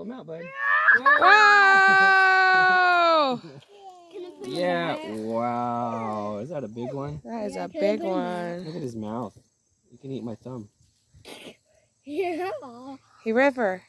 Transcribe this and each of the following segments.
Pull them out, bud. Whoa! Yeah, wow. Is that a big one? That is a big one. Look at his mouth. You can eat my thumb. Yeah. Hey, River.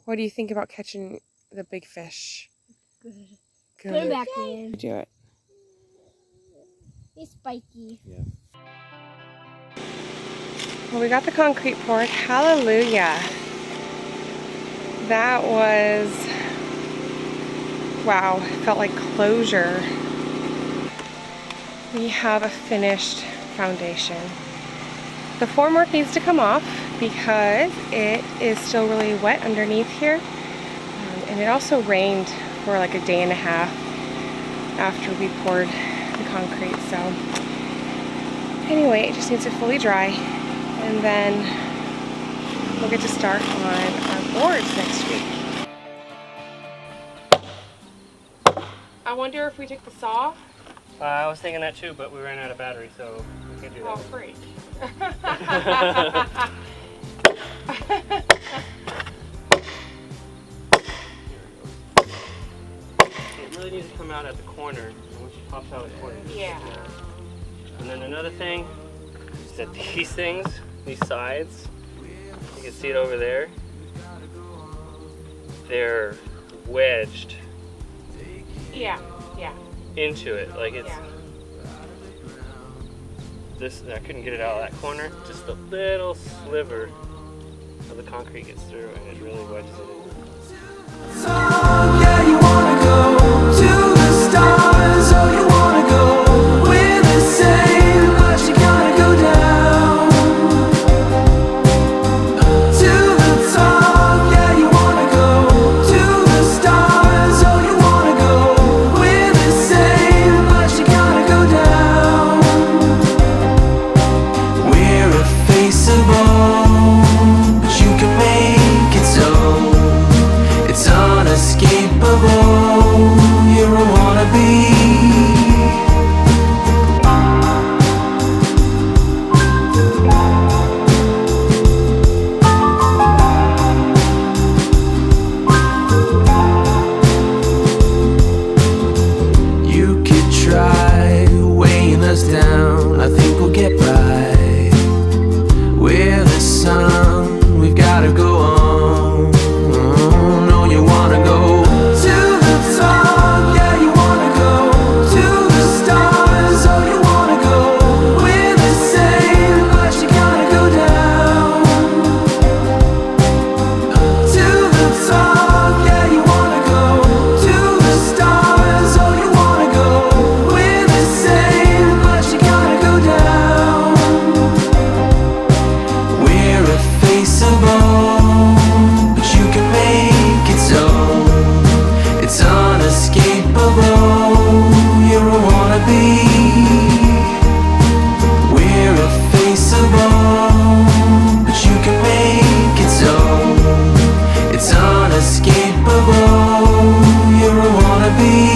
What do you think about catching the big fish? Good. Good. Put him back in. Do it. He's spiky. Yeah. Well, we got the concrete poured. Hallelujah. That was, wow, it felt like closure. We have a finished foundation. The formwork needs to come off because it is still really wet underneath here. And it also rained for like a day and a half after we poured the concrete. So anyway, it just needs to fully dry, and then we'll get to start on our boards next week. I wonder if we take the saw. I was thinking that too, but we ran out of battery, so we can't do that. Oh, freak. It really needs to come out at the corner, and when she pops out at the corner. Yeah. And then another thing is that these things, these sides, you can see it over there, they're wedged Yeah, yeah. into it. Like it's Yeah. this. I couldn't get it out of that corner. Just a little sliver of the concrete gets through, and it really wedges it in. Yeah, you wanna go to the stars, oh, you wanna go where the same, but you gotta go down to the top. Yeah, you wanna go to the stars, oh, you wanna go where the same, but you gotta go down. We're effaceable, but you can make it so. It's unescapable, you're a wannabe. You could try weighing us down, I think we'll get by. We're the sun, we've gotta go on. No, you wanna go to the top, yeah, you wanna go to the stars, oh, you wanna go we're the same, but you gotta go down to the top, yeah, you wanna go to the stars, oh, you wanna go we're the same, but you gotta go down. We're effaceable, but you can make it so. It's unescapable, you're a wannabe. We're effaceable, but you can make it so. It's unescapable, you're a wannabe.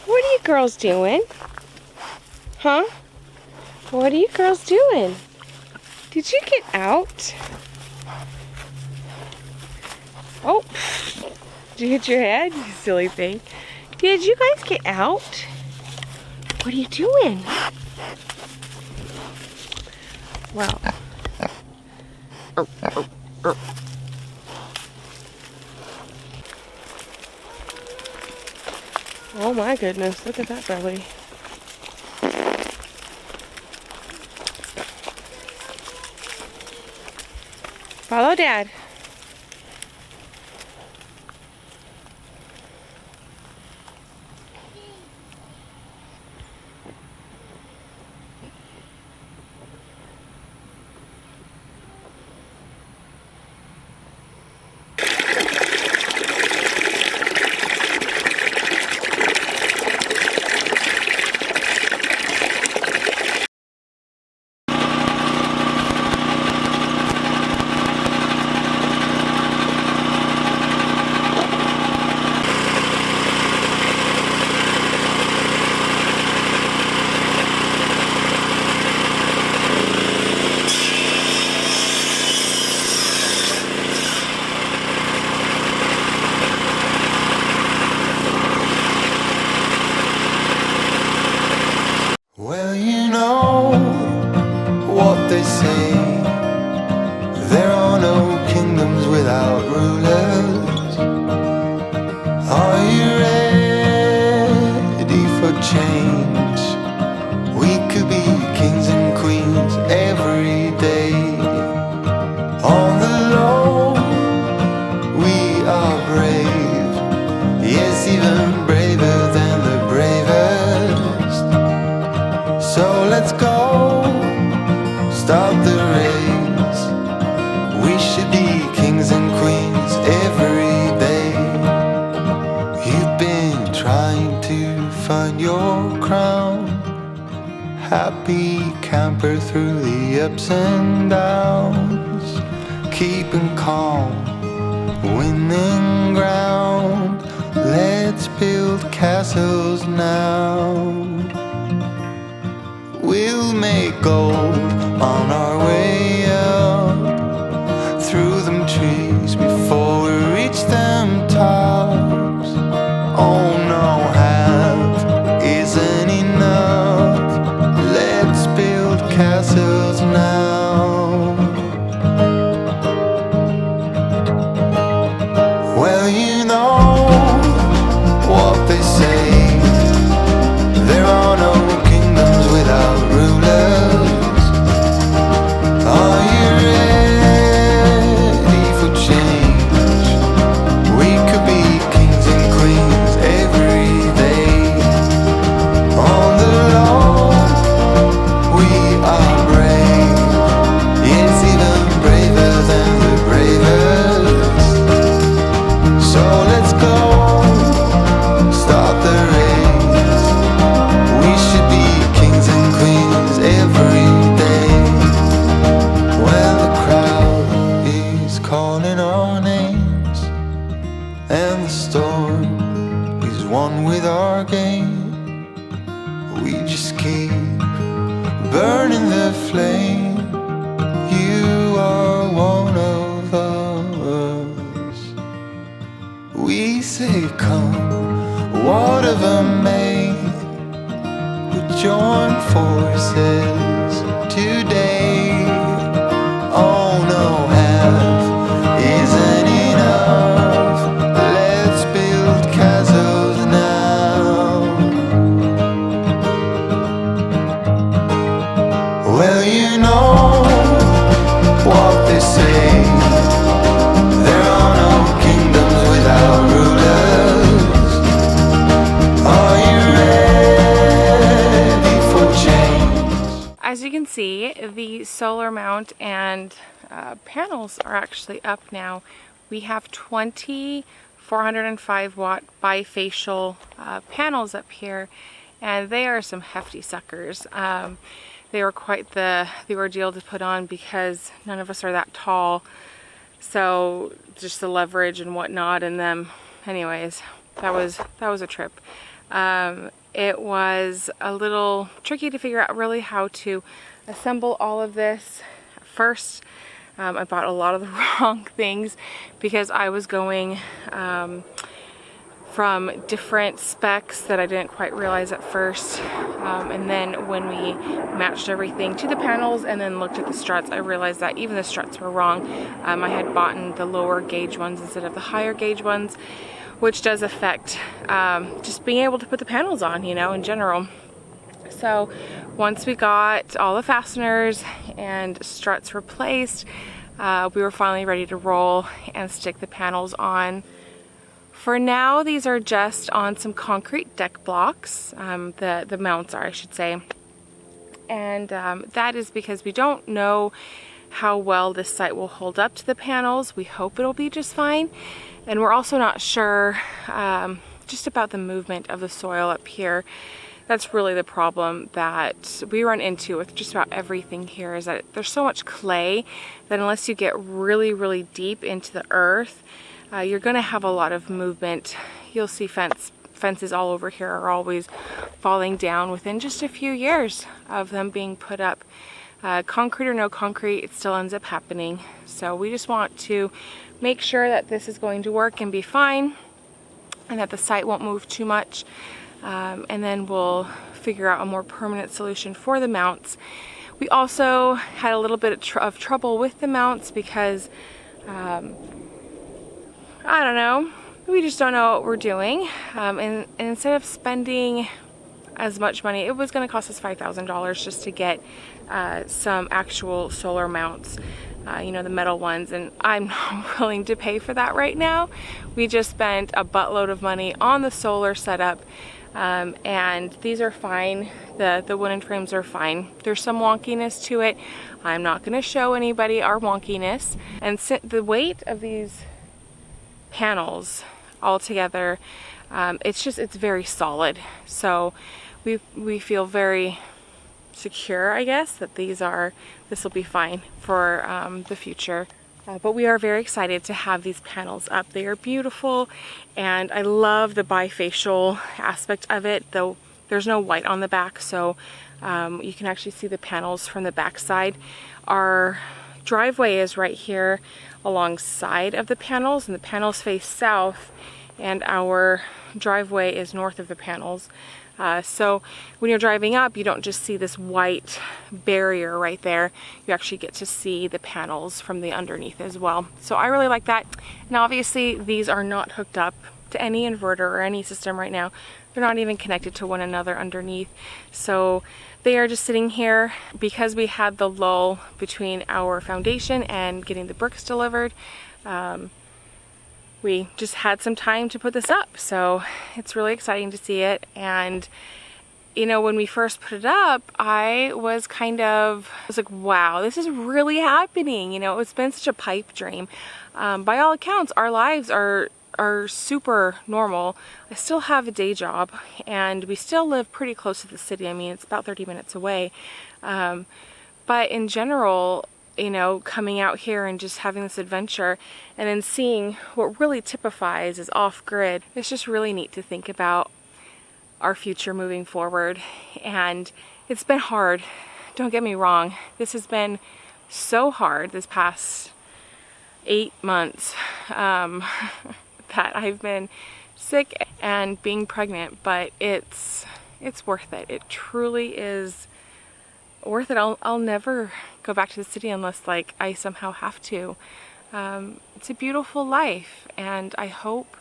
What are you girls doing? Huh? What are you girls doing? Did you get out? Oh, did you hit your head, you silly thing? Did you guys get out? What are you doing? Well. Oh my goodness, look at that belly. Follow Dad. Well, you know what they say, there are no kingdoms without rulers. Are you ready for change? We could be kings and queens every day. On the low, we are brave, yes, even braver than the bravest. So let's go, start the race. We should be kings and queens every day. You've been trying to find your crown, happy camper through the ups and downs, keeping calm, winning ground. Let's build castles now. We'll make gold on our way up, through them trees before we reach them tops. Oh no, half isn't enough. Let's build castles now. Well, you know what they say, there are no kingdoms without rulers. Are you ready for change? We could be kings and queens every day. On the low, we are brave, yes, even braver than the bravest. So let's go, start the race. We should be kings and queens every day. When the crowd is calling our names, and the storm is one with our game, we just keep burning the flame. You are one of us. We say come, whatever may, we join forces today. Oh no, half isn't enough. Let's build castles now. Well, you know what they say, there are no kingdoms without rulers. Are you ready for change? As you can see, the solar mount and panels are actually up now. We have 20 405 watt bifacial panels up here, and they are some hefty suckers. They were quite the ordeal to put on because none of us are that tall, so just the leverage and whatnot in them. Anyways, that was a trip. It was a little tricky to figure out really how to assemble all of this. At first, I bought a lot of the wrong things because I was going from different specs that I didn't quite realize at first, and then when we matched everything to the panels and then looked at the struts, I realized that even the struts were wrong. I had bought the lower gauge ones instead of the higher gauge ones, which does affect just being able to put the panels on, you know, in general. So once we got all the fasteners and struts replaced, we were finally ready to roll and stick the panels on. For now, these are just on some concrete deck blocks. The mounts are, I should say. And that is because we don't know how well this site will hold up to the panels. We hope it'll be just fine. And we're also not sure just about the movement of the soil up here. That's really the problem that we run into with just about everything here, is that there's so much clay that unless you get really, really deep into the earth, you're gonna have a lot of movement. You'll see fences all over here are always falling down within just a few years of them being put up. Concrete or no concrete, it still ends up happening. So we just want to make sure that this is going to work and be fine, and that the site won't move too much. And then we'll figure out a more permanent solution for the mounts. We also had a little bit of trouble with the mounts because I don't know, we just don't know what we're doing. And instead of spending as much money, it was going to cost us $5,000 just to get some actual solar mounts, you know, the metal ones, and I'm not willing to pay for that right now. We just spent a buttload of money on the solar setup, and these are fine. The wooden frames are fine. There's some wonkiness to it. I'm not going to show anybody our wonkiness. And the weight of these panels all together, it's very solid. So we feel very secure, I guess, that this will be fine for the future. But we are very excited to have these panels up. They are beautiful, and I love the bifacial aspect of it, though there's no white on the back, so you can actually see the panels from the back side. Our driveway is right here alongside of the panels, and the panels face south, and our driveway is north of the panels. So when you're driving up, you don't just see this white barrier right there. You actually get to see the panels from the underneath as well. So I really like that. Now obviously these are not hooked up to any inverter or any system right now. They're not even connected to one another underneath. So they are just sitting here because we had the lull between our foundation and getting the bricks delivered. We just had some time to put this up, so it's really exciting to see it. And you know, when we first put it up, I was like, wow, this is really happening. You know, it's been such a pipe dream. By all accounts, our lives are super normal. I still have a day job, and we still live pretty close to the city. I mean, it's about 30 minutes away. But in general, you know, coming out here and just having this adventure and then seeing what really typifies is off-grid, it's just really neat to think about our future moving forward. And it's been hard, don't get me wrong. This has been so hard this past 8 months that I've been sick and being pregnant, but it's worth it. It truly is worth it. I'll never go back to the city unless like I somehow have to. It's a beautiful life, and I hope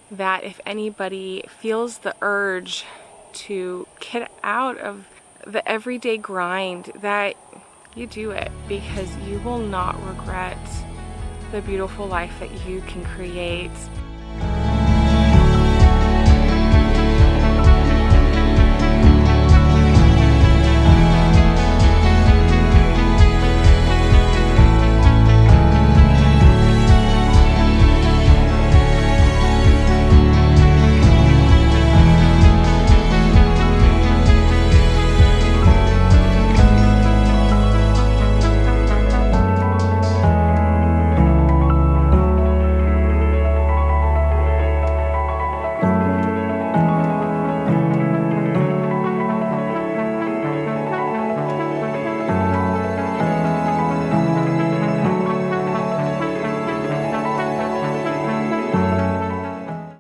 that if anybody feels the urge to get out of the everyday grind, that you do it, because you will not regret the beautiful life that you can create.